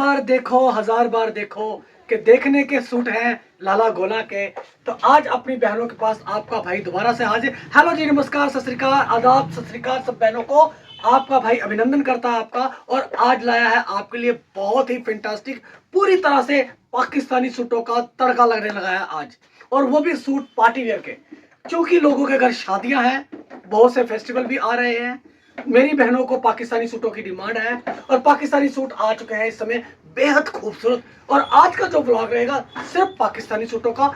बार देखो हजार बार देखो कि देखने के सूट हैं लाला गोला के। तो आज अपनी बहनों के पास आपका भाई दोबारा से हाजिर। हेलो जी, नमस्कार, सत श्री अकाल, आदाब, सत श्री अकाल सब बहनों को। आपका भाई अभिनंदन करता है आपका, और आज लाया है आपके लिए बहुत ही फैंटास्टिक, पूरी तरह से पाकिस्तानी सूटों का तड़का लगने लगा है आज, और वो भी सूट पार्टी वेयर के। क्योंकि लोगों के घर शादियां हैं, बहुत से फेस्टिवल भी आ रहे हैं, मेरी बहनों को पाकिस्तानी सूटों की डिमांड है, और पाकिस्तानी सूट आ चुके हैं इस समय बेहद खूबसूरत। और आज का जो ब्लॉग रहेगा सिर्फ पाकिस्तानी सूटों का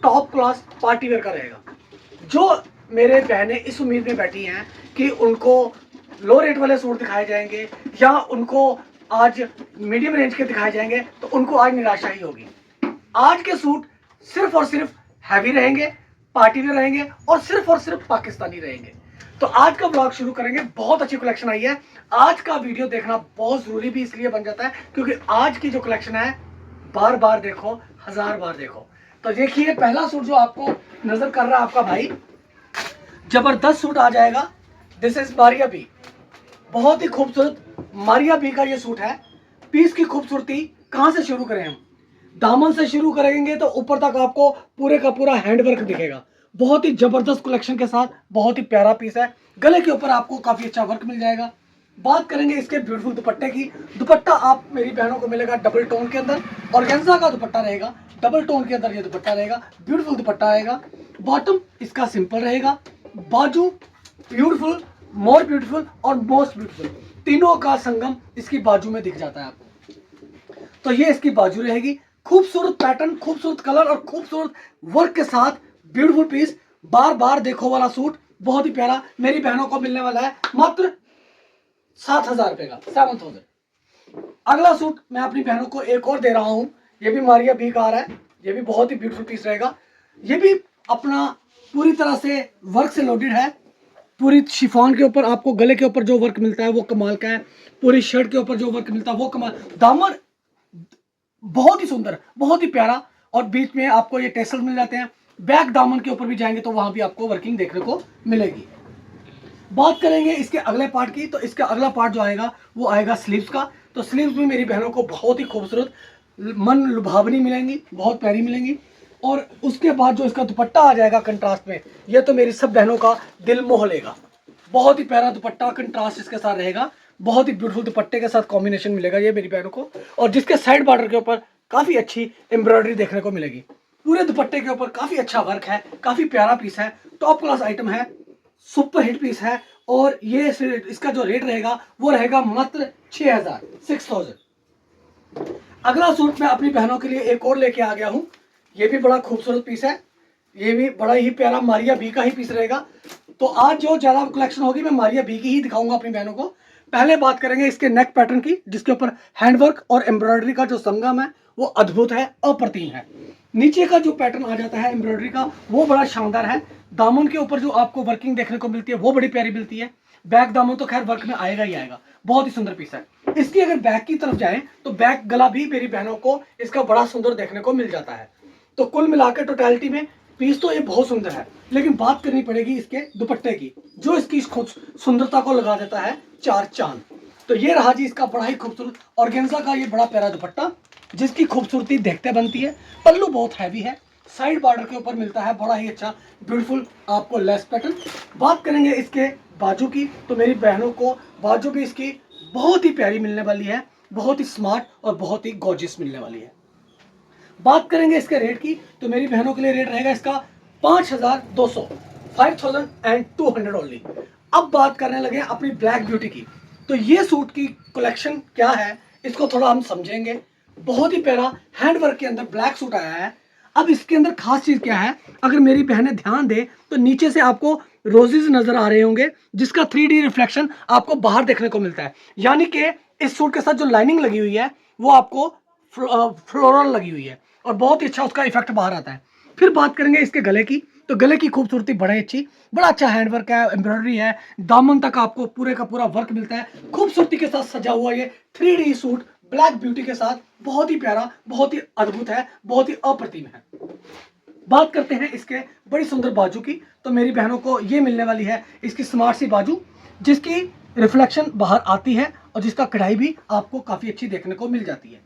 टॉप क्लास पार्टी वेयर का रहेगा। जो मेरे बहनें इस उम्मीद में बैठी हैं कि उनको लो रेट वाले सूट दिखाए जाएंगे या उनको आज मीडियम रेंज के दिखाए जाएंगे, तो उनको आज निराशा ही होगी। आज के सूट सिर्फ और सिर्फ हैवी रहेंगे, पार्टी वेयर रहेंगे, और सिर्फ पाकिस्तानी रहेंगे। तो आज का ब्लॉग शुरू करेंगे। बहुत अच्छी कलेक्शन आई है। आज का वीडियो देखना बहुत जरूरी भी इसलिए बन जाता है क्योंकि आज की जो कलेक्शन है बार बार देखो हजार बार देखो। तो देखिए, पहला सूट जो आपको नजर कर रहा है आपका भाई, जबरदस्त सूट आ जाएगा। दिस इज मारिया बी, बहुत ही खूबसूरत मारिया बी का ये सूट है। पीस की खूबसूरती कहां से शुरू करें हम? दामन से शुरू करेंगे तो ऊपर तक आपको पूरे का पूरा हैंडवर्क दिखेगा। बहुत ही जबरदस्त कलेक्शन के साथ बहुत ही प्यारा पीस है। गले के ऊपर आपको काफी अच्छा वर्क मिल जाएगा। बात करेंगे इसके ब्यूटीफुल दुपट्टे की। दुपट्टा आप मेरी बहनों को मिलेगा डबल टोन के अंदर, ऑर्गेन्जा का दुपट्टा रहेगा, डबल टोन के अंदर ये दुपट्टा रहेगा, ब्यूटीफुल दुपट्टा आएगा। बॉटम इसका सिंपल रहेगा, बाजू ब्यूटीफुल, मोर ब्यूटीफुल और मोस्ट ब्यूटीफुल, तीनों का संगम इसकी बाजू में दिख जाता है आपको। तो ये इसकी बाजू रहेगी। खूबसूरत पैटर्न, खूबसूरत कलर और खूबसूरत वर्क के साथ ब्यूटीफुल पीस, बार बार देखो वाला सूट, बहुत ही प्यारा मेरी बहनों को मिलने वाला है मात्र 7,000 रुपए का, 7,000। अगला सूट मैं अपनी बहनों को एक और दे रहा हूं। ये भी मारिया बी का आ रहा है। ये भी बहुत ही ब्यूटीफुल पीस रहेगा। ये भी अपना पूरी तरह से वर्क से लोडेड है। पूरी शिफॉन के ऊपर आपको गले के ऊपर जो वर्क मिलता है वो कमाल का है। पूरी शर्ट के ऊपर जो वर्क मिलता है वो कमाल। दामन बहुत ही सुंदर, बहुत ही प्यारा, और बीच में आपको ये टेसल मिल जाते हैं। बैक दामन के ऊपर भी जाएंगे तो वहां भी आपको वर्किंग देखने को मिलेगी। बात करेंगे इसके अगले पार्ट की, तो इसका अगला पार्ट जो आएगा वो आएगा स्लीव्स का। तो स्लीव्स भी मेरी बहनों को बहुत ही खूबसूरत, मन लुभावनी मिलेंगी, बहुत प्यारी मिलेंगी। और उसके बाद जो इसका दुपट्टा आ जाएगा कंट्रास्ट में, ये तो मेरी सब बहनों का दिल मोह लेगा। बहुत ही प्यारा दुपट्टा कंट्रास्ट इसके साथ रहेगा। बहुत ही ब्यूटीफुल दुपट्टे के साथ कॉम्बिनेशन मिलेगा ये मेरी बहनों को, और जिसके साइड बॉर्डर के ऊपर काफी अच्छी एम्ब्रॉयडरी देखने को मिलेगी। पूरे दुपट्टे के ऊपर काफी अच्छा वर्क है, काफी प्यारा पीस है, टॉप क्लास आइटम है, सुपर हिट पीस है। और ये इसका जो रेट रहेगा वो रहेगा मात्र 6,000, 6,000। अगला सूट मैं अपनी बहनों के लिए एक और लेके आ गया हूं। ये भी बड़ा खूबसूरत पीस है। ये भी बड़ा ही प्यारा मारिया बी का ही पीस रहेगा। तो आज जो ज्यादा कलेक्शन होगी मैं मारिया बी की ही दिखाऊंगा अपनी बहनों को। पहले बात करेंगे इसके नेक पैटर्न की, जिसके ऊपर हैंडवर्क और एम्ब्रॉयडरी का जो संगम है वो अद्भुत है, अप्रतिम है। नीचे का जो पैटर्न आ जाता है एम्ब्रॉयडरी का वो बड़ा शानदार है। दामन के ऊपर जो आपको वर्किंग देखने को मिलती है वो बड़ी प्यारी मिलती है। बैक दामन तो खैर वर्क में आएगा ही आएगा। बहुत ही सुंदर पीस है। इसकी अगर बैक की तरफ जाए तो बैक गला भी मेरी बहनों को इसका बड़ा सुंदर देखने को मिल जाता है। तो कुल मिलाकर टोटलिटी में पीस तो ये बहुत सुंदर है, लेकिन बात करनी पड़ेगी इसके दुपट्टे की, जो इसकी सुंदरता को लगा देता है चार चांद। तो ये रहा जी इसका बड़ा ही खूबसूरत ऑर्गेन्जा का ये बड़ा प्यारा दुपट्टा, जिसकी खूबसूरती देखते बनती है। पल्लू बहुत हैवी है, साइड बॉर्डर के ऊपर मिलता है बड़ा ही अच्छा ब्यूटीफुल आपको लेस पैटर्न। बात करेंगे इसके बाजू की, तो मेरी बहनों को बाजू भी इसकी बहुत ही प्यारी मिलने वाली है, बहुत ही स्मार्ट और बहुत ही गॉर्जियस मिलने वाली है। बात करेंगे इसके रेट की, तो मेरी बहनों के लिए रेट रहेगा इसका 5,200, 5,200 ओनली। अब बात करने लगे अपनी ब्लैक ब्यूटी की। तो ये सूट की कलेक्शन क्या है इसको थोड़ा हम समझेंगे। बहुत ही प्यारा हैंडवर्क के अंदर ब्लैक सूट आया है। अब इसके अंदर खास चीज क्या है, अगर मेरी बहनें ध्यान दे तो नीचे से आपको रोजेज नजर आ रहे होंगे, जिसका 3D रिफ्लेक्शन आपको बाहर देखने को मिलता है। यानी कि इस सूट के साथ जो लाइनिंग लगी हुई है वो आपको फ्लोरल लगी हुई है, और बहुत ही अच्छा उसका इफेक्ट बाहर आता है। फिर बात करेंगे इसके गले की, तो गले की खूबसूरती बड़ी अच्छी, बड़ा अच्छा हैंडवर्क है, एम्ब्रॉयडरी है, दामन तक आपको पूरे का पूरा वर्क मिलता है। खूबसूरती के साथ सजा हुआ ये 3D सूट ब्लैक ब्यूटी के साथ बहुत ही प्यारा, बहुत ही अद्भुत है, बहुत ही अप्रतिम है। बात करते हैं इसके बड़ी सुंदर बाजू की, तो मेरी बहनों को ये मिलने वाली है इसकी स्मार्ट सी बाजू, जिसकी रिफ्लेक्शन बाहर आती है और जिसका कढ़ाई भी आपको काफी अच्छी देखने को मिल जाती है।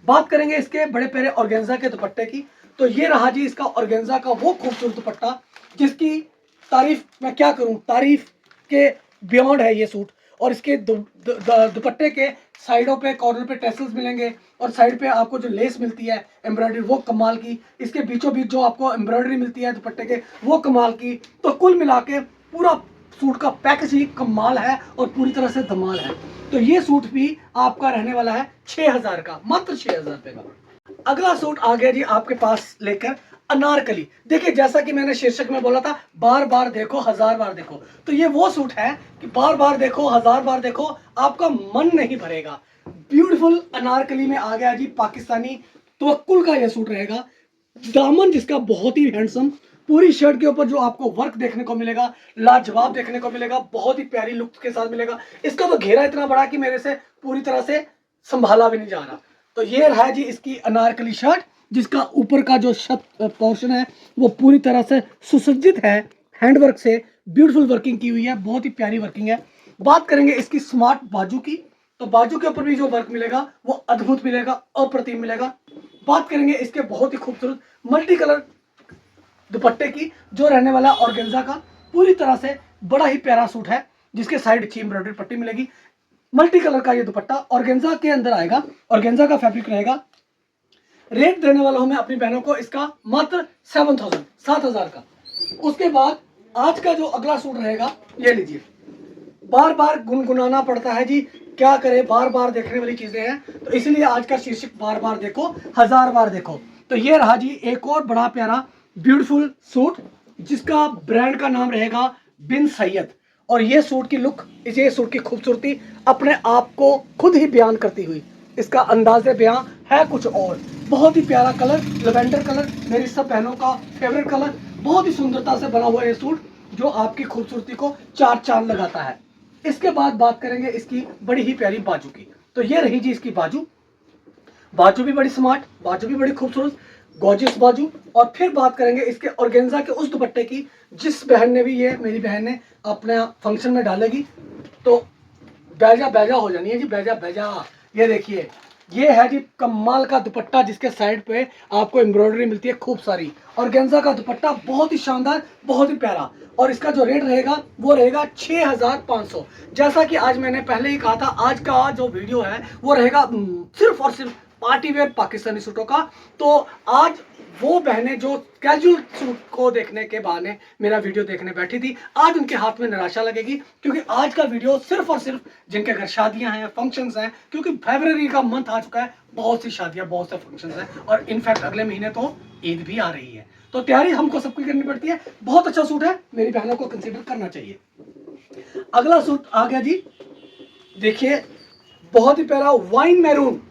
बात करेंगे इसके बड़े प्यारे ऑर्गेन्जा के दुपट्टे की। तो ये रहा जी इसका ऑर्गेन्जा का वो खूबसूरत दुपट्टा जिसकी तारीफ मैं क्या करूं, तारीफ के बियॉन्ड है ये सूट। और इसके दुपट्टे के साइडों पे कॉर्नर पे टेसल्स मिलेंगे और साइड पे आपको जो लेस मिलती है एम्ब्रॉयडरी वो कमाल की, इसके बीचों बीच जो आपको एम्ब्रॉयडरी मिलती है दुपट्टे के वो कमाल की। तो कुल मिला के पूरा सूट का पैकेज ही कमाल है और पूरी तरह से धमाल है। तो ये सूट भी आपका रहने वाला है 6000 का, मात्र 6000 रुपये का। अगला सूट आ गया जी आपके पास लेकर अनारकली। देखिए जैसा कि मैंने शीर्षक में बोला था, बार बार देखो हजार बार देखो, तो ये वो सूट है कि बार बार देखो हजार बार देखो, आपका मन नहीं भरेगा। ब्यूटीफुल अनारकली में आ गया जी पाकिस्तानी तवक्कुल का ये सूट रहेगा। दामन जिसका बहुत ही हैंडसम, पूरी शर्ट के ऊपर जो आपको वर्क देखने को मिलेगा लाजवाब देखने को मिलेगा, बहुत ही प्यारी लुक के साथ मिलेगा। इसका तो घेरा इतना बड़ा कि मेरे से पूरी तरह से संभाला भी नहीं जा रहा। तो ये रहा जी इसकी अनारकली शर्ट जिसका ऊपर का जो छत पोर्शन है वो पूरी तरह से सुसज्जित है, हैंडवर्क से ब्यूटीफुल वर्किंग की हुई है, बहुत ही प्यारी वर्किंग है। बात करेंगे इसकी स्मार्ट बाजू की, तो बाजू के ऊपर भी जो वर्क मिलेगा वो अद्भुत मिलेगा, अप्रतिम मिलेगा। बात करेंगे इसके बहुत ही खूबसूरत मल्टी कलर दुपट्टे की जो रहने वाला ऑर्गेन्जा का पूरी तरह से बड़ा ही प्यारा सूट है जिसके साइड अच्छी एम्ब्रॉयडरी पट्टी मिलेगी। मल्टी कलर का ये दुपट्टा ऑर्गेन्जा के अंदर आएगा, ऑर्गेन्जा का फैब्रिक रहेगा। रेट देने वाला हूं मैं अपनी बहनों को इसका मात्र 7000 का। उसके बाद आज का जो अगला सूट रहेगा ये लीजिए। बार बार गुनगुनाना पड़ता है जी, क्या करें, बार बार देखने वाली चीजें हैं, तो इसलिए आज का शीर्षक बार बार देखो हजार बार देखो। तो ये रहा जी एक और बड़ा प्यारा ब्यूटीफुल सूट जिसका ब्रांड का नाम रहेगा बिन सैयद। और ये सूट की लुक, ये सूट की खूबसूरती अपने आप को खुद ही बयान करती हुई, इसका अंदाज़े बयां है कुछ और। बहुत ही प्यारा कलर, लेवेंडर कलर, मेरी सब बहनों का फेवरेट कलर, बहुत ही सुंदरता से बना हुआ ये सूट जो आपकी खूबसूरती को चार चांद लगाता है। इसके बाद बात करेंगे इसकी बड़ी ही प्यारी बाजू की। तो ये रही जी इसकी बाजू, बाजू भी बड़ी स्मार्ट, बाजू भी बड़ी खूबसूरत, गॉर्जियस बाजू। और फिर बात करेंगे इसके ऑर्गेन्जा के उस दुपट्टे की जिस बहन ने भी, ये मेरी बहन ने अपने फंक्शन में डालेगी तो बैजा बैजा हो जानी है जी, बैजा बैजा। ये देखिए ये है जी कमाल का दुपट्टा जिसके साइड पे आपको एम्ब्रॉयडरी मिलती है खूब सारी। ऑर्गेन्जा का दुपट्टा बहुत ही शानदार, बहुत ही प्यारा। और इसका जो रेट रहेगा वो रहेगा 6500। जैसा कि आज मैंने पहले ही कहा था, आज का जो वीडियो है वो रहेगा सिर्फ और सिर्फ पार्टी वेयर पाकिस्तानी सूटों का। तो आज वो बहनें जो कैजुअल सूट को देखने के बहाने मेरा वीडियो देखने बैठी थी, आज उनके हाथ में निराशा लगेगी, क्योंकि आज का वीडियो सिर्फ और सिर्फ जिनके घर शादियां हैं, फंक्शंस हैं, क्योंकि फरवरी का मंथ आ चुका है, बहुत सी शादियां, बहुत से फंक्शंस हैं और इनफैक्ट अगले महीने तो ईद भी आ रही है। तो तैयारी हमको सबकी करनी पड़ती है। बहुत अच्छा सूट है, मेरी बहनों को कंसिडर करना चाहिए। अगला सूट आ गया जी, देखिए बहुत ही प्यारा वाइन मैरून।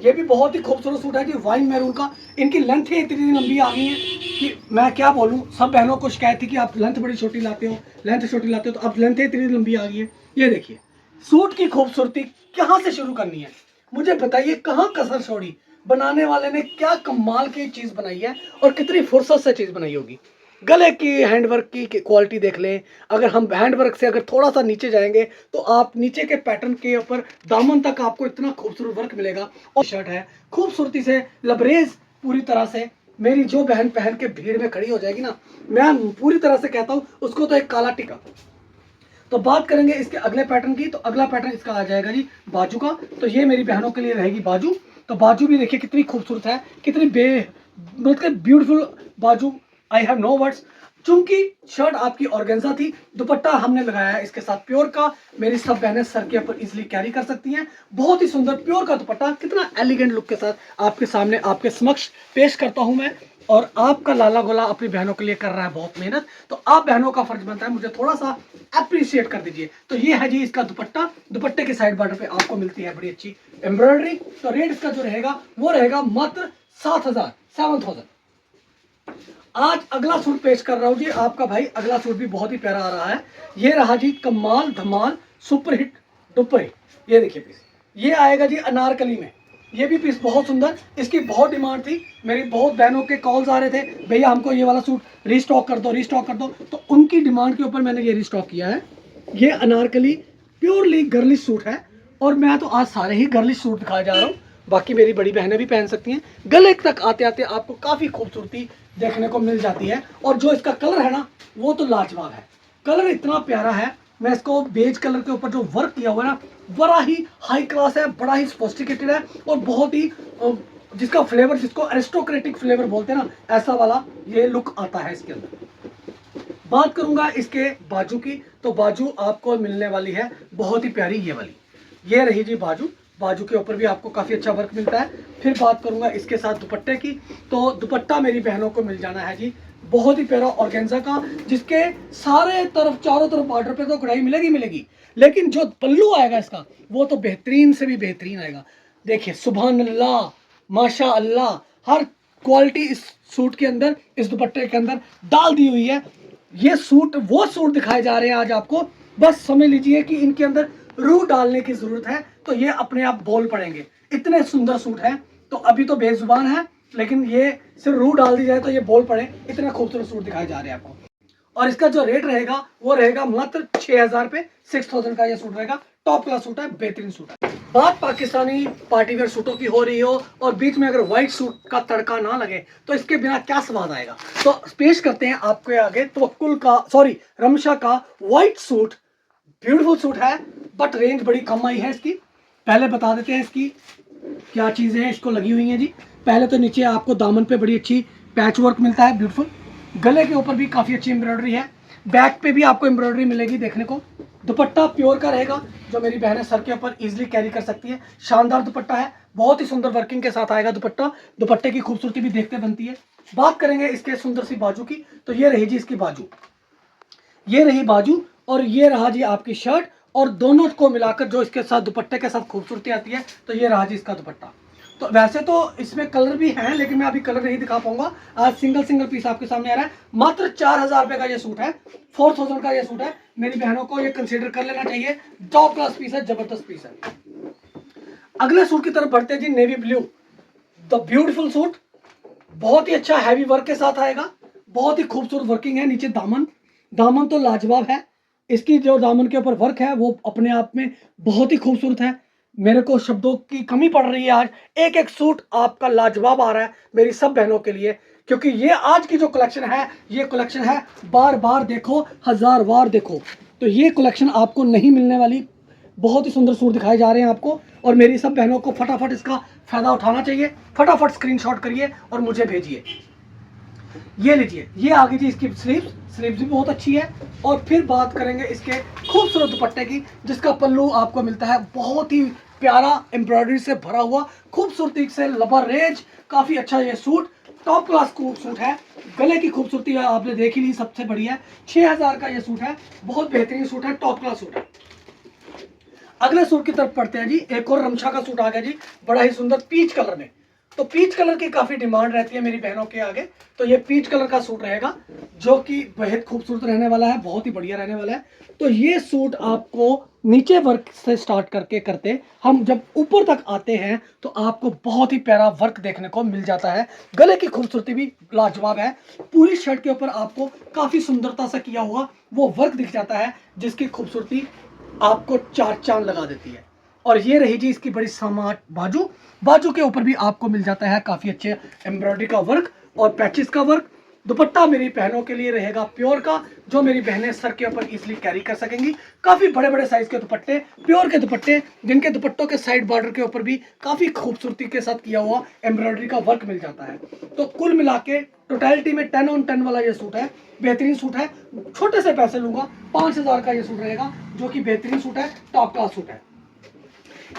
ये भी बहुत ही खूबसूरत सूट है जी, वाइन मैरून का। इनकी लेंथ ही इतनी लंबी आ गई है कि मैं क्या बोलूं। सब बहनों को शिकायत थी कि आप लेंथ बड़ी छोटी लाते हो, लेंथ छोटी लाते हो, तो अब लेंथ ही इतनी लंबी आ गई है। ये देखिए सूट की खूबसूरती कहाँ से शुरू करनी है, मुझे बताइए, कहाँ कसर छोड़ी। बनाने वाले ने क्या कमाल की चीज़ बनाई है और कितनी फुर्सत से चीज़ बनाई होगी। गले की हैंडवर्क की क्वालिटी देख लें। अगर हम हैंडवर्क से अगर थोड़ा सा नीचे जाएंगे तो आप नीचे के पैटर्न के ऊपर दामन तक आपको इतना खूबसूरत वर्क मिलेगा। और शर्ट है खूबसूरती से लबरेज पूरी तरह से। मेरी जो बहन पहन के भीड़ में खड़ी हो जाएगी ना, मैं पूरी तरह से कहता हूँ उसको तो एक काला टिका। तो बात करेंगे इसके अगले पैटर्न की। तो अगला पैटर्न इसका आ जाएगा जी बाजू का। तो ये मेरी बहनों के लिए रहेगी बाजू। तो बाजू भी देखिए कितनी खूबसूरत है, कितनी मतलब ब्यूटीफुल बाजू। I have no words. चूंकि शर्ट आपकी ऑर्गेन्जा थी, दुपट्टा हमने लगाया है इसके साथ प्योर का। मेरी सब बहनें सर के ऊपर इजीली कैरी कर सकती हैं। बहुत ही सुंदर प्योर का दुपट्टा, कितना एलिगेंट लुक के साथ आपके सामने, आपके समक्ष पेश करता हूं मैं। और आपका लाला गोला अपनी बहनों के लिए कर रहा है बहुत मेहनत, तो आप बहनों का फर्ज बनता है मुझे थोड़ा सा अप्रिशिएट कर दीजिए। तो ये है जी इसका दुपट्टा। दुपट्टे के साइड बॉर्डर पे आपको मिलती है बड़ी अच्छी एम्ब्रॉयडरी। तो रेट इसका जो रहेगा वो रहेगा मात्र 7000। आज अगला सूट पेश कर रहा हूं जी आपका भाई। अगला सूट भी बहुत ही प्यारा आ रहा है। ये रहा जी कमाल धमाल सुपर हिट डुपर हिट। ये देखिए पीस, ये आएगा जी अनारकली में। ये भी पीस बहुत सुंदर, इसकी बहुत डिमांड थी। मेरी बहुत बहनों के कॉल्स आ रहे थे, भैया हमको ये वाला सूट रीस्टॉक कर दो, रीस्टॉक कर दो। तो उनकी डिमांड के ऊपर मैंने ये रीस्टॉक किया है। ये अनारकली प्योरली गर्लिश सूट है और मैं तो आज सारे ही गर्लिश सूट दिखाया जा रहा हूँ। बाकी मेरी बड़ी बहनें भी पहन सकती हैं। गले तक आते आते आपको काफ़ी खूबसूरती देखने को मिल जाती है। और जो इसका कलर है ना, वो तो लाजवाब है। कलर इतना प्यारा है। मैं इसको बेज कलर के ऊपर जो वर्क किया हुआ है ना, बड़ा ही हाई क्लास है, बड़ा ही सोफिस्टिकेटेड है और बहुत ही जिसका फ्लेवर, जिसको एरिस्टोक्रेटिक फ्लेवर बोलते हैं ना, ऐसा वाला ये लुक आता है इसके अंदर। बात करूंगा इसके बाजू की, तो बाजू आपको मिलने वाली है बहुत ही प्यारी, ये वाली, ये रही जी बाजू। बाजू के ऊपर भी आपको काफ़ी अच्छा वर्क मिलता है। फिर बात करूंगा इसके साथ दुपट्टे की, तो दुपट्टा मेरी बहनों को मिल जाना है जी बहुत ही प्यारा ऑर्गेन्जा का, जिसके सारे तरफ, चारों तरफ बॉर्डर पे तो कढ़ाई मिलेगी मिलेगी, लेकिन जो पल्लू आएगा इसका, वो तो बेहतरीन से भी बेहतरीन आएगा। देखिए, सुभान अल्लाह, माशा अल्लाह, हर क्वालिटी इस सूट के अंदर, इस दुपट्टे के अंदर डाल दी हुई है। ये सूट, वो सूट दिखाए जा रहे हैं आज आपको, बस समझ लीजिए कि इनके अंदर रूह डालने की जरूरत है, तो ये अपने आप बोल पड़ेंगे। इतने सुंदर सूट है, तो अभी तो बेजुबान है, लेकिन ये सिर्फ रूह डाल दी जाए तो ये बोल पड़े, इतने खूबसूरत सूट दिखाए जा रहे हैं आपको। और इसका जो रेट रहेगा वो रहेगा मात्र 6000 पे, 6000 का ये सूट रहेगा। टॉप क्लास सूट है, बेहतरीन सूट है। बात पाकिस्तानी पार्टीवेयर सूटों की हो रही हो और बीच में अगर व्हाइट सूट का तड़का ना लगे तो इसके बिना क्या स्वाद आएगा। तो पेश करते हैं आपके आगे तवक्कुल का, सॉरी, रमशा का व्हाइट सूट। ब्यूटीफुल सूट है, बट रेंज बड़ी कम आई है इसकी। पहले बता देते हैं इसकी क्या चीजें इसको लगी हुई हैं जी। पहले तो नीचे आपको दामन पे बड़ी अच्छी पैच वर्क मिलता है, ब्यूटीफुल। गले के ऊपर भी काफी अच्छी एम्ब्रॉयडरी है, बैक पे भी आपको एम्ब्रॉयडरी मिलेगी देखने को। दुपट्टा प्योर का रहेगा, जो मेरी बहनें सर के ऊपर इजीली कैरी कर सकती है। शानदार दुपट्टा है, बहुत ही सुंदर वर्किंग के साथ आएगा दुपट्टा। दुपट्टे की खूबसूरती भी देखते बनती है। बात करेंगे इसके सुंदर सी बाजू की, तो ये रही जी इसकी बाजू, ये रही बाजू, और ये रहा जी आपकी शर्ट। और दोनों को मिलाकर जो इसके साथ दुपट्टे के साथ खूबसूरती आती है, तो ये रहा जी इसका दुपट्टा। तो वैसे तो इसमें कलर भी हैं, लेकिन मैं अभी कलर नहीं दिखा पाऊंगा, आज सिंगल सिंगल पीस आपके सामने आ रहा है। मात्र 4000 रुपए का ये सूट है, 4000 का ये सूट है। मेरी बहनों को ये कंसीडर कर लेना चाहिए, टॉप क्लास पीस है, जबरदस्त पीस है। अगले सूट की तरफ बढ़ते हैं जी, navy blue, the beautiful suit. बहुत ही अच्छा हैवी वर्क के साथ आएगा, बहुत ही खूबसूरत वर्किंग है। नीचे दामन, दामन तो लाजवाब है। इसकी जो दामन के ऊपर वर्क है वो अपने आप में बहुत ही खूबसूरत है। मेरे को शब्दों की कमी पड़ रही है आज। एक एक सूट आपका लाजवाब आ रहा है मेरी सब बहनों के लिए, क्योंकि ये आज की जो कलेक्शन है, ये कलेक्शन है बार बार देखो, हजार बार देखो, तो ये कलेक्शन आपको नहीं मिलने वाली। बहुत ही सुंदर सूट दिखाए जा रहे हैं आपको, और मेरी सब बहनों को फटाफट इसका फायदा उठाना चाहिए। फटाफट स्क्रीनशॉट करिए और मुझे भेजिए। ये लीजिए, ये आ गई थी इसकी स्लीव्स, स्लीव्स भी बहुत अच्छी है। और फिर बात करेंगे इसके खूबसूरत दुपट्टे की, जिसका पल्लू आपको मिलता है बहुत ही प्यारा एम्ब्रॉयडरी से भरा हुआ, खूबसूरती से लबरेज, काफी अच्छा ये सूट, टॉप क्लास सूट है। गले की खूबसूरती आपने देख ही ली, सबसे बढ़िया। 6000 का ये सूट है, बहुत बेहतरीन सूट है, टॉप क्लास सूट है। अगले सूट की तरफ पढ़ते हैं जी, एक और रमशा का सूट आ गया जी, बड़ा ही सुंदर पीच कलर में। तो पीच कलर की काफी डिमांड रहती है मेरी बहनों के आगे, तो ये पीच कलर का सूट रहेगा, जो कि बेहद खूबसूरत रहने वाला है, बहुत ही बढ़िया रहने वाला है। तो ये सूट आपको नीचे वर्क से स्टार्ट करके करते हम जब ऊपर तक आते हैं, तो आपको बहुत ही प्यारा वर्क देखने को मिल जाता है। गले की खूबसूरती भी लाजवाब है। पूरी शर्ट के ऊपर आपको काफी सुंदरता से किया हुआ वो वर्क दिख जाता है, जिसकी खूबसूरती आपको चार चांद लगा देती है। और ये रही जी इसकी बड़ी स्मार्ट बाजू। बाजू के ऊपर भी आपको मिल जाता है काफी अच्छे एम्ब्रॉयडरी का वर्क और पैचेस का वर्क। दुपट्टा मेरी बहनों के लिए रहेगा प्योर का, जो मेरी बहनें सर के ऊपर इजीली कैरी कर सकेंगी। काफी बड़े बड़े साइज के दुपट्टे, प्योर के दुपट्टे, जिनके दुपट्टों के साइड बॉर्डर के ऊपर भी काफी खूबसूरती के साथ किया हुआ एम्ब्रॉयडरी का वर्क मिल जाता है। तो कुल मिला के टोटलिटी में 10 on 10 वाला ये सूट है, बेहतरीन सूट है। छोटे से पैसे लूंगा, 5000 का ये सूट रहेगा, जो कि बेहतरीन सूट है, टॉप क्लास सूट है।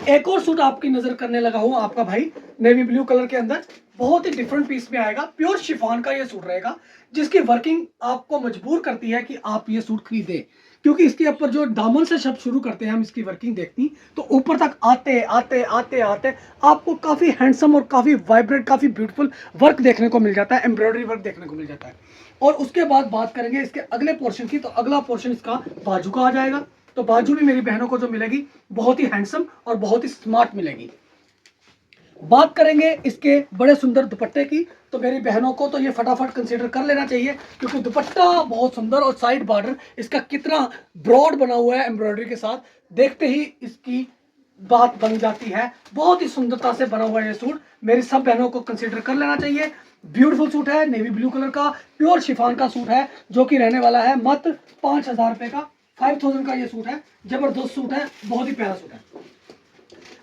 एक और सूट आपकी नजर करने लगा हूं, आपका भाई, नेवी ब्लू कलर के अंदर, बहुत ही डिफरेंट पीस में आएगा। प्योर शिफॉन का ये सूट रहेगा, जिसकी वर्किंग आपको मजबूर करती है कि आप ये सूट खरीदें, क्योंकि इसके ऊपर जो दामन से शब्द शुरू करते हैं हम, इसकी वर्किंग देखती तो ऊपर तक आते आते आते आते आपको काफी हैंडसम और काफी वाइब्रेंट, काफी ब्यूटीफुल वर्क देखने को मिल जाता है, एम्ब्रॉयडरी वर्क देखने को मिल जाता है। और उसके बाद बात करेंगे इसके अगले पोर्शन की, तो अगला पोर्शन इसका बाजू का आ जाएगा। तो बाजू भी मेरी बहनों को जो मिलेगी बहुत ही हैंडसम और बहुत ही स्मार्ट मिलेगी। बात करेंगे इसके बड़े सुंदर दुपट्टे की, तो मेरी बहनों को तो ये फटाफट कंसीडर कर लेना चाहिए, क्योंकि दुपट्टा बहुत सुंदर और साइड बॉर्डर इसका कितना ब्रॉड बना हुआ है एम्ब्रॉयडरी के साथ, देखते ही इसकी बात बन जाती है। बहुत ही सुंदरता से बना हुआ ये सूट मेरी सब बहनों को कंसीडर कर लेना चाहिए। ब्यूटीफुल सूट है, नेवी ब्लू कलर का प्योर शिफॉन का सूट है, जो कि रहने वाला है मात्र 5,000 रुपए का। 5,000 का ये सूट है, जबरदस्त सूट है, बहुत ही प्यारा सूट है।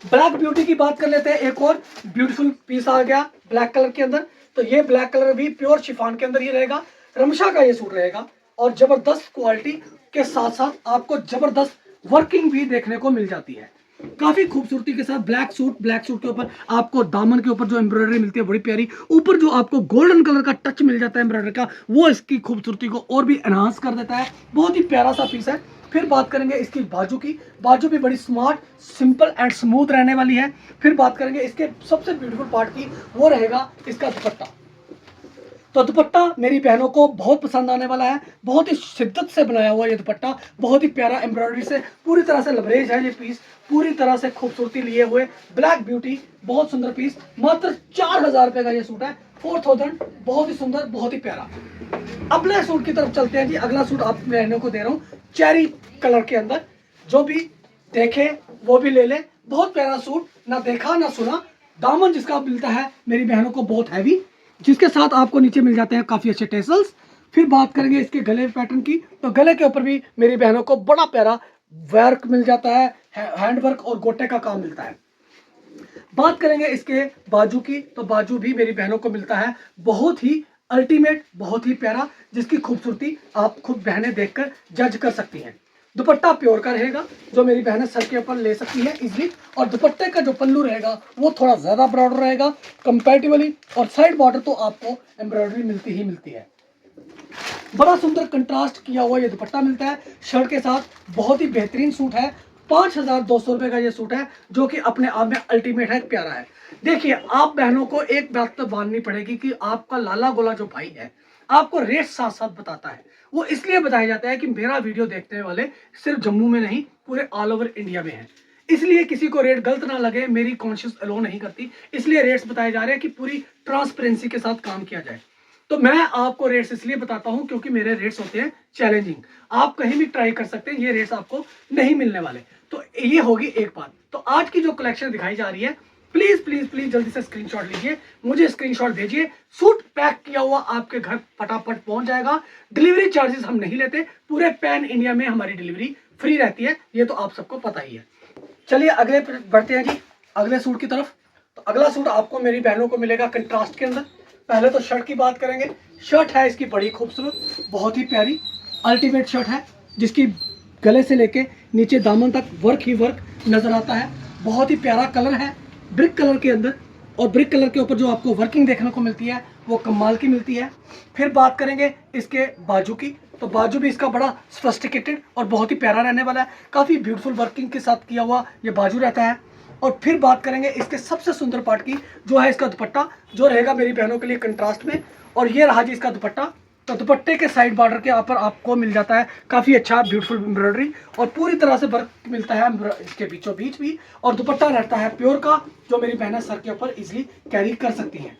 ब्लैक ब्यूटी की बात कर लेते हैं। एक और ब्यूटीफुल पीस आ गया ब्लैक कलर के अंदर। तो ये ब्लैक कलर भी प्योर शिफॉन के अंदर ही रहेगा, रमशा का ये सूट रहेगा और जबरदस्त क्वालिटी के साथ साथ आपको जबरदस्त वर्किंग भी देखने को मिल जाती है, काफी खूबसूरती के साथ। ब्लैक सूट के ऊपर आपको दामन के ऊपर जो एम्ब्रॉयडरी मिलती है बड़ी प्यारी, ऊपर जो आपको गोल्डन कलर का टच मिल जाता है एम्ब्रॉयडरी का, वो इसकी खूबसूरती को और भी एनहांस कर देता है। बहुत ही प्यारा सा पीस है। फिर बात करेंगे इसकी बाजू की। बाजू भी बड़ी स्मार्ट, सिंपल एंड स्मूथ रहने वाली है। फिर बात करेंगे इसके सबसे ब्यूटीफुल पार्ट की, वो रहेगा इसका दुपट्टा। तो दुपट्टा मेरी बहनों को बहुत पसंद आने वाला है। बहुत ही शिद्दत से बनाया हुआ ये दुपट्टा, बहुत ही प्यारा एम्ब्रॉयडरी से पूरी तरह से लबरेज है ये पीस, पूरी तरह से खूबसूरती लिए हुए ब्लैक ब्यूटी, बहुत सुंदर पीस। मात्र 4,000 रुपए का ये सूट है, 4,000। बहुत ही सुंदर, बहुत ही प्यारा। अगले सूट की तरफ चलते हैं जी। अगला सूट आप बहनों को दे रहा हूँ चेरी कलर के अंदर, जो भी देखे वो भी ले ले। बहुत प्यारा सूट, ना देखा ना सुना। दामन जिसका मिलता है मेरी बहनों को बहुत हैवी, जिसके साथ आपको नीचे मिल जाते हैं काफी अच्छे टेसल्स। फिर बात करेंगे इसके गले पैटर्न की। तो गले के ऊपर भी मेरी बहनों को बड़ा प्यारा वर्क मिल जाता है, हैंड वर्क और गोटे का काम मिलता है। बात करेंगे इसके बाजू की। तो बाजू भी मेरी बहनों को मिलता है बहुत ही अल्टीमेट, बहुत ही प्यारा, जिसकी खूबसूरती आप खुद बहनें देखकर जज कर सकती हैं। दुपट्टा प्योर का रहेगा, जो मेरी बहनें सर के ऊपर ले सकती है इजीली। और दुपट्टे का जो पल्लू रहेगा वो थोड़ा ज्यादा ब्रॉडर रहेगा कंपैरेटिवली, और साइड बॉर्डर तो आपको एम्ब्रॉयडरी मिलती ही मिलती है। बड़ा सुंदर कंट्रास्ट किया हुआ ये दुपट्टा मिलता है शर्ट के साथ। बहुत ही बेहतरीन सूट है। 5,200 रुपए का ये सूट है, जो कि अपने आप में अल्टीमेट है, प्यारा है। देखिए, आप बहनों को एक बात तो माननी पड़ेगी कि आपका लाला गोला जो भाई है आपको रेट साथ साथ बताता है। वो इसलिए बताया जाता है कि मेरा वीडियो देखने वाले सिर्फ जम्मू में नहीं, पूरे ऑल ओवर इंडिया में है। इसलिए किसी को रेट गलत ना लगे, मेरी कॉन्शियस अलो नहीं करती, इसलिए रेट्स बताए जा रहे हैं कि पूरी ट्रांसपेरेंसी के साथ काम किया जाए। तो मैं आपको रेट्स इसलिए बताता हूं क्योंकि मेरे रेट्स होते हैं चैलेंजिंग। आप कहीं भी ट्राई कर सकते हैं, ये रेट्स आपको नहीं मिलने वाले। तो ये होगी एक बात। तो आज की जो कलेक्शन दिखाई जा रही है, प्लीज प्लीज प्लीज जल्दी से स्क्रीनशॉट लीजिए, मुझे स्क्रीनशॉट भेजिए। सूट पैक किया हुआ आपके घर फटाफट पहुंच जाएगा। डिलीवरी चार्जेस हम नहीं लेते, पूरे पैन इंडिया में हमारी डिलीवरी फ्री रहती है, ये तो आप सबको पता ही है। चलिए अगले पर बढ़ते हैं जी, अगले सूट की तरफ। तो अगला सूट आपको मेरी बहनों को मिलेगा कंट्रास्ट के अंदर। पहले तो शर्ट की बात करेंगे। शर्ट है इसकी बड़ी खूबसूरत, बहुत ही प्यारी अल्टीमेट शर्ट है, जिसकी गले से लेके नीचे दामन तक वर्क ही वर्क नजर आता है। बहुत ही प्यारा कलर है, ब्रिक कलर के अंदर, और ब्रिक कलर के ऊपर जो आपको वर्किंग देखने को मिलती है वो कमाल की मिलती है। फिर बात करेंगे इसके बाजू की। तो बाजू भी इसका बड़ा सोफिस्टिकेटेड और बहुत ही प्यारा रहने वाला है, काफ़ी ब्यूटीफुल वर्किंग के साथ किया हुआ ये बाजू रहता है। और फिर बात करेंगे इसके सबसे सुंदर पार्ट की, जो है इसका दुपट्टा, जो रहेगा मेरी बहनों के लिए कंट्रास्ट में। और ये रहा जी इसका दुपट्टा। तो दुपट्टे के साइड बॉर्डर के ऊपर आपको मिल जाता है काफ़ी अच्छा ब्यूटीफुल एम्ब्रॉयडरी, और पूरी तरह से वर्क मिलता है इसके बीचों बीच भी। और दुपट्टा रहता है प्योर का, जो मेरी बहनें सर के ऊपर इजीली कैरी कर सकती हैं।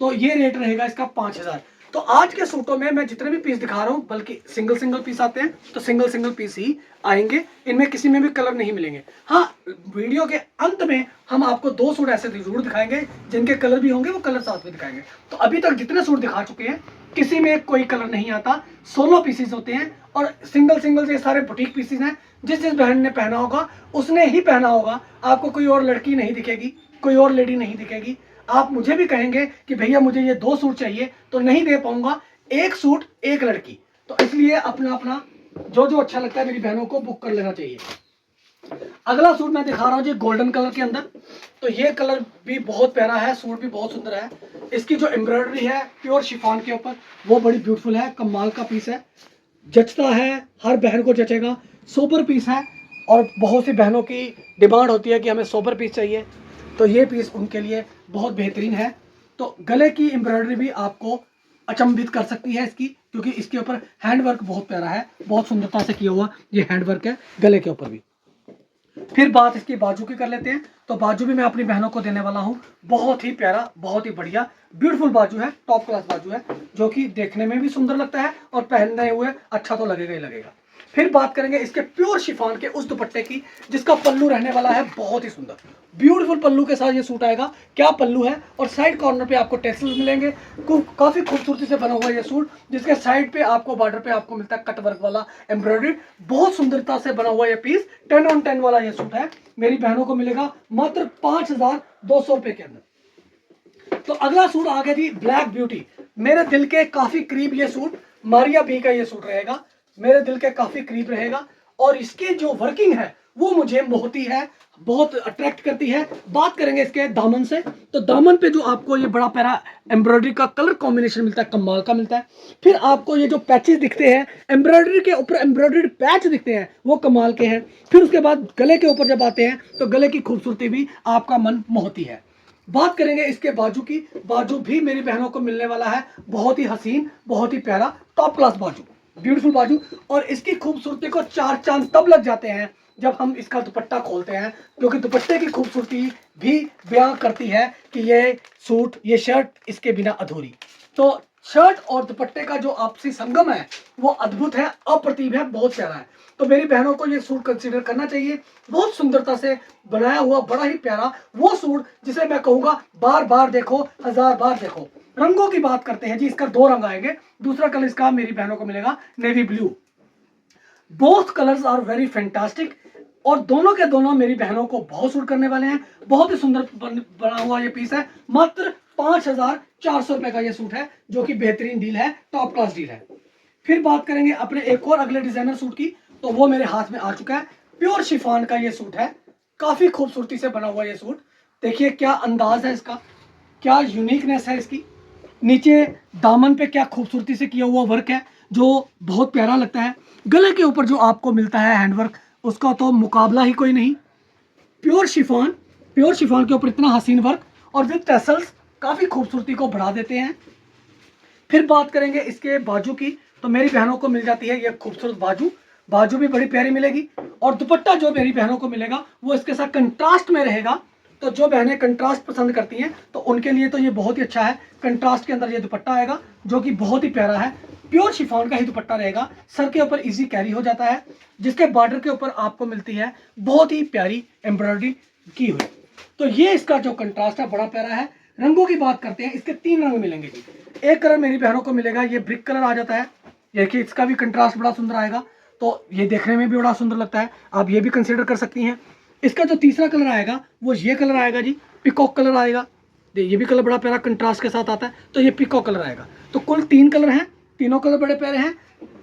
तो ये रेट रहेगा इसका 5,000। तो आज के सूटों में मैं जितने भी पीस दिखा रहा हूँ, बल्कि सिंगल सिंगल पीस आते हैं, तो सिंगल सिंगल पीस ही आएंगे, इनमें किसी में भी कलर नहीं मिलेंगे। हाँ, वीडियो के अंत में हम आपको 2 सूट ऐसे जरूर दिखाएंगे जिनके कलर भी होंगे, वो कलर साथ में दिखाएंगे। तो अभी तक जितने सूट दिखा चुके हैं, किसी में कोई कलर नहीं आता, 16 पीसेस होते हैं, और सिंगल सिंगल ये सारे बुटीक पीसेस हैं। जिस जिस बहन ने पहना होगा उसने ही पहना होगा, आपको कोई और लड़की नहीं दिखेगी, कोई और लेडी नहीं दिखेगी। आप मुझे भी कहेंगे कि भैया मुझे ये 2 सूट चाहिए, तो नहीं दे पाऊंगा, 1 सूट 1 लड़की। तो इसलिए अपना अपना जो जो अच्छा लगता है मेरी बहनों को बुक कर लेना चाहिए। अगला सूट मैं दिखा रहा हूँ जी गोल्डन कलर के अंदर। तो ये कलर भी बहुत प्यारा है, सूट भी बहुत सुंदर है। इसकी जो एम्ब्रॉयडरी है प्योर शिफॉन के ऊपर, वो बड़ी ब्यूटीफुल है, कमाल का पीस है, जचता है, हर बहन को जचेगा। सोबर पीस है, और बहुत सी बहनों की डिमांड होती है कि हमें सोबर पीस चाहिए, तो ये पीस उनके लिए बहुत बेहतरीन है। तो गले की एम्ब्रॉयडरी भी आपको अचंभित कर सकती है इसकी, क्योंकि इसके ऊपर हैंडवर्क बहुत प्यारा है, बहुत सुंदरता से किया हुआ ये हैंडवर्क है गले के ऊपर भी। फिर बात इसकी बाजू की कर लेते हैं। तो बाजू भी मैं अपनी बहनों को देने वाला हूँ, बहुत ही प्यारा, बहुत ही बढ़िया ब्यूटीफुल बाजू है, टॉप क्लास बाजू है, जो कि देखने में भी सुंदर लगता है और पहनने हुए अच्छा तो लगेगा ही लगेगा। फिर बात करेंगे इसके प्योर शिफॉन के उस दुपट्टे की जिसका पल्लू रहने वाला है बहुत ही सुंदर, ब्यूटीफुल पल्लू के साथ ये सूट आएगा। क्या पल्लू है, और साइड कॉर्नर पे आपको टेसल्स मिलेंगे। काफी खूबसूरती से बना हुआ ये सूट, जिसके साइड पे आपको बॉर्डर पे आपको मिलता है कट वर्क वाला एम्ब्रॉयडरी। बहुत सुंदरता से बना हुआ ये पीस 10 on 10 वाला ये सूट है, मेरी बहनों को मिलेगा मात्र 5200 रुपए के अंदर। तो अगला सूट आ गया जी ब्लैक ब्यूटी। मेरे दिल के काफी करीब ये सूट, मारिया बी का ये सूट रहेगा, मेरे दिल के काफी करीब रहेगा। और इसकी जो वर्किंग है वो मुझे मोहती है, बहुत अट्रैक्ट करती है। बात करेंगे इसके दामन से, तो दामन पे जो आपको ये बड़ा प्यारा एम्ब्रॉयडरी का कलर कॉम्बिनेशन मिलता है, कमाल का मिलता है। फिर आपको ये जो पैचेस दिखते हैं, एम्ब्रॉयडरी के ऊपर एम्ब्रॉयडरी पैच दिखते हैं, वो कमाल के हैं। फिर उसके बाद गले के ऊपर जब आते हैं तो गले की खूबसूरती भी आपका मन मोहती है। बात करेंगे इसके बाजू की, बाजू भी मेरी बहनों को मिलने वाला है बहुत ही हसीन, बहुत ही प्यारा, टॉप क्लास बाजू, ब्यूटीफुल बाजू। और इसकी खूबसूरती को चार चांद तब लग जाते हैं जब हम इसका दुपट्टा खोलते हैं, क्योंकि दुपट्टे की खूबसूरती भी बयां करती है कि ये सूट, ये शर्ट इसके बिना अधूरी। तो शर्ट और दुपट्टे का जो आपसी संगम है वो अद्भुत है, अप्रतिम है, बहुत प्यारा है। तो मेरी बहनों को ये सूट कंसीडर करना चाहिए। बहुत सुंदरता से बनाया हुआ, बड़ा ही प्यारा वो सूट जिसे मैं कहूंगा बार बार देखो, हजार बार देखो। रंगों की बात करते हैं जी, इसका दो रंग आएंगे। दूसरा कलर इसका मेरी बहनों को मिलेगा navy blue. Both colours are very fantastic, और दोनों के दोनों मेरी बहनों को बहुत सूट करने वाले हैं। बहुत ही सुंदर बना हुआ ये पीस है। मात्र 5400 रुपए का ये सूट है, जो कि बेहतरीन डील है, टॉप क्लास डील है। फिर बात करेंगे अपने एक और अगले डिजाइनर सूट की, तो वो मेरे हाथ में आ चुका है। प्योर शिफॉन का ये सूट है, काफी खूबसूरती से बना हुआ ये सूट। देखिए क्या अंदाज है इसका, क्या यूनिकनेस है इसकी। नीचे दामन पे क्या खूबसूरती से किया हुआ वर्क है, जो बहुत प्यारा लगता है। गले के ऊपर जो आपको मिलता है हैंडवर्क, उसका तो मुकाबला ही कोई नहीं। प्योर शिफॉन, प्योर शिफॉन के ऊपर इतना हसीन वर्क और विद टेसल्स काफी खूबसूरती को बढ़ा देते हैं। फिर बात करेंगे इसके बाजू की, तो मेरी बहनों को मिल जाती है ये खूबसूरत बाजू, बाजू भी बड़ी प्यारी मिलेगी। और दुपट्टा जो मेरी बहनों को मिलेगा वो इसके साथ कंट्रास्ट में रहेगा। तो जो बहनें कंट्रास्ट पसंद करती हैं तो उनके लिए तो ये बहुत ही अच्छा है। कंट्रास्ट के अंदर ये दुपट्टा आएगा जो कि बहुत ही प्यारा है। प्योर शिफॉन का ही दुपट्टा रहेगा, सर के ऊपर इजी कैरी हो जाता है, जिसके बॉर्डर के ऊपर आपको मिलती है बहुत ही प्यारी एम्ब्रॉयडरी की हुई। तो ये इसका जो कंट्रास्ट है बड़ा प्यारा है। रंगों की बात करते हैं, इसके 3 रंग मिलेंगे जी। एक कलर मेरी बहनों को मिलेगा, ये ब्रिक कलर आ जाता है। देखिए इसका भी कंट्रास्ट बड़ा सुंदर आएगा, तो ये देखने में भी बड़ा सुंदर लगता है, आप ये भी कंसिडर कर सकती हैं। इसका जो तीसरा कलर आएगा वो ये कलर आएगा जी, पिकॉक कलर आएगा। ये भी कलर बड़ा प्यारा कंट्रास्ट के साथ आता है, तो ये पिकॉक कलर आएगा। तो कुल 3 कलर हैं, तीनों कलर बड़े प्यारे हैं।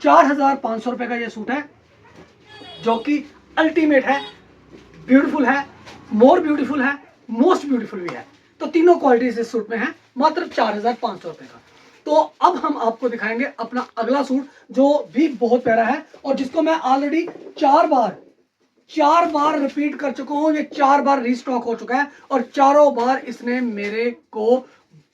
4500 रुपए का ये सूट है, जो कि अल्टीमेट है, ब्यूटीफुल है, मोर ब्यूटीफुल है, मोस्ट ब्यूटीफुल भी है। तो तीनों क्वालिटीज इस सूट में है, मात्र 4500 रुपए का। तो अब हम आपको दिखाएंगे अपना अगला सूट, जो भी बहुत प्यारा है और जिसको मैं ऑलरेडी 4 बार रिपीट कर चुका हूं। ये 4 बार रीस्टॉक हो चुका है और चारों बार इसने मेरे को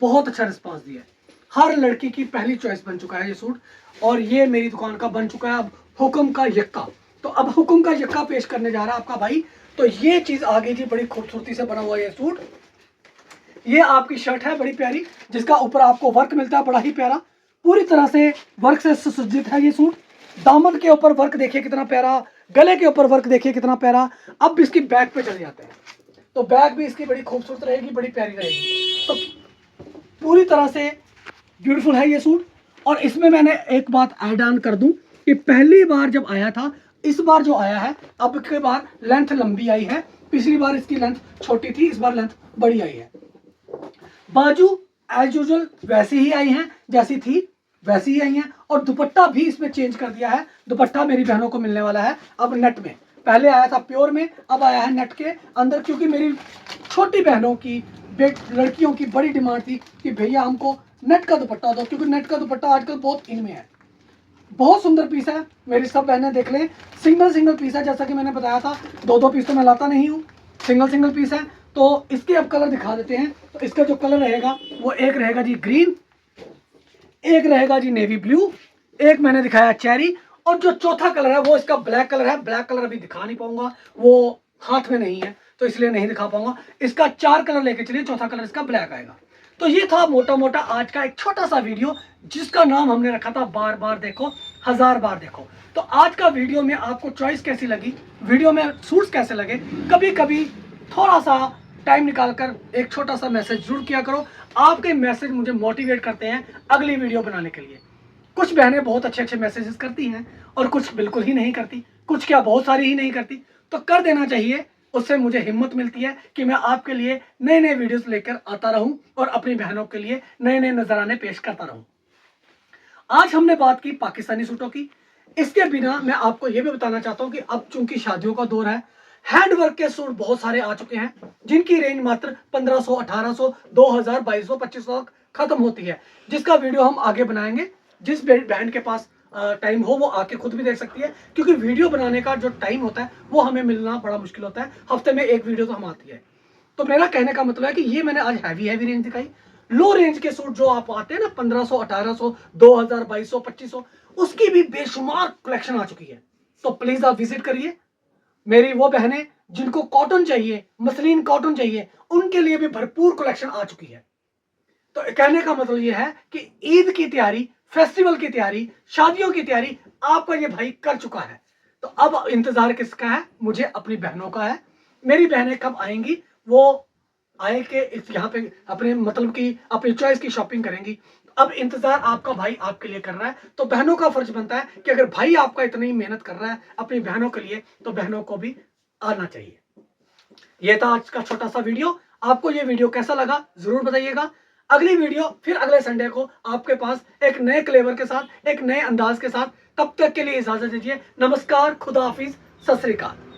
बहुत अच्छा रिस्पांस दिया है। हर लड़की की पहली चॉइस बन चुका है ये सूट, और ये मेरी दुकान का बन चुका है अब हुक्म का यक्का। तो अब हुक्म का यक्का पेश करने जा रहा है आपका भाई। तो ये चीज आ गई जी, बड़ी खूबसूरती से बना हुआ ये सूट। ये आपकी शर्ट है बड़ी प्यारी, जिसका ऊपर आपको वर्क मिलता है बड़ा ही प्यारा, पूरी तरह से वर्क से सुसज्जित है ये सूट। दामन के ऊपर वर्क देखिए कितना प्यारा, गले के ऊपर वर्क देखिए कितना प्यारा। अब इसकी बैक पे चले जाते हैं, तो बैक भी इसकी बड़ी खूबसूरत रहेगी, बड़ी प्यारी रहेगी। तो पूरी तरह से ब्यूटीफुल है ये सूट। और इसमें मैंने एक बात ऐड ऑन कर दूं कि पहली बार जब आया था, इस बार जो आया है, अब की बार लेंथ लंबी आई है। पिछली बार इसकी लेंथ छोटी थी, इस बार लेंथ बड़ी आई है। बाजू एज यूजुअल वैसी ही आई हैं, जैसी थी वैसी ही आई हैं। और दुपट्टा भी इसमें चेंज कर दिया है। दुपट्टा मेरी बहनों को मिलने वाला है अब नेट में, पहले आया था प्योर में, अब आया है नेट के अंदर। क्योंकि मेरी छोटी बहनों की, लड़कियों की बड़ी डिमांड थी कि भैया हमको नेट का दुपट्टा दो, क्योंकि नेट का दुपट्टा आजकल बहुत इन में है। बहुत सुंदर पीस है, मेरी सब बहनें देख लें। सिंगल पीस है, जैसा कि मैंने बताया था, 2 पीस तो मैं लाता नहीं हूँ, सिंगल पीस है। तो इसके अब कलर दिखा देते हैं। तो इसका जो कलर रहेगा वो एक रहेगा जी ग्रीन, एक रहेगा जी नेवी ब्लू, एक मैंने दिखाया चेरी, और जो चौथा कलर है वो इसका ब्लैक कलर है। ब्लैक कलर अभी दिखा नहीं पाऊंगा, वो हाथ में नहीं है तो इसलिए नहीं दिखा पाऊंगा। इसका 4 कलर लेके चलिए, चौथा कलर इसका ब्लैक आएगा। तो ये था मोटा मोटा आज का एक छोटा सा वीडियो, जिसका नाम हमने रखा था बार बार देखो, हजार बार देखो। तो आज का वीडियो में आपको चॉइस कैसी लगी, वीडियो में सूट्स कैसे लगे, कभी कभी थोड़ा सा टाइम निकालकर एक छोटा सा मैसेज जरूर किया करो। आपके मैसेज मुझे मोटिवेट करते हैं अगली वीडियो बनाने के लिए। कुछ बहनें बहुत अच्छे अच्छे मैसेजेस करती हैं और कुछ बिल्कुल ही नहीं करती, कुछ क्या बहुत सारी ही नहीं करती। तो कर देना चाहिए, उससे मुझे हिम्मत मिलती है कि मैं आपके लिए नए नए वीडियोस लेकर आता रहूं और अपनी बहनों के लिए नए नए नजराने पेश करता रहूं। आज हमने बात की पाकिस्तानी सूटों की। इसके बिना मैं आपको यह भी बताना चाहता हूं कि अब चूंकि शादियों का दौर है, हैंडवर्क के सूट बहुत सारे आ चुके हैं, जिनकी रेंज मात्र 1500, 1800, 2000, 2200, 2500 खत्म होती है, जिसका वीडियो हम आगे बनाएंगे। जिस बहन के पास टाइम हो वो आके खुद भी देख सकती है, क्योंकि वीडियो बनाने का जो टाइम होता है वो हमें मिलना बड़ा मुश्किल होता है। हफ्ते में एक वीडियो तो हम आती है। तो मेरा कहने का मतलब है कि ये मैंने आज हैवी हैवी रेंज दिखाई। लो रेंज के सूट जो आप आते हैं ना 1500, 1800, 2000, 2200, 2500, उसकी भी बेशुमार कलेक्शन आ चुकी है। तो प्लीज आप विजिट करिए। मेरी वो बहनें जिनको कॉटन चाहिए, मसलिन कॉटन चाहिए, उनके लिए भी भरपूर कलेक्शन आ चुकी है। तो कहने का मतलब ये है कि ईद की तैयारी, फेस्टिवल की तैयारी, शादियों की तैयारी आपका ये भाई कर चुका है। तो अब इंतजार किसका है? मुझे अपनी बहनों का है। मेरी बहनें कब आएंगी? वो आए के इस यहाँ पे अपने मतलब की अपनी चॉइस की शॉपिंग करेंगी। अब इंतजार आपका भाई आपके लिए कर रहा है। तो बहनों का फर्ज बनता है कि अगर भाई आपका इतनी मेहनत कर रहा है अपनी बहनों के लिए, तो बहनों को भी आना चाहिए। ये था आज का छोटा सा वीडियो। आपको ये वीडियो कैसा लगा जरूर बताइएगा। अगली वीडियो फिर अगले संडे को आपके पास एक नए क्लेवर के साथ, एक नए अंदाज के साथ। तब तक के लिए इजाजत दीजिए। नमस्कार, खुदा हाफिज, सत श्री अकाल।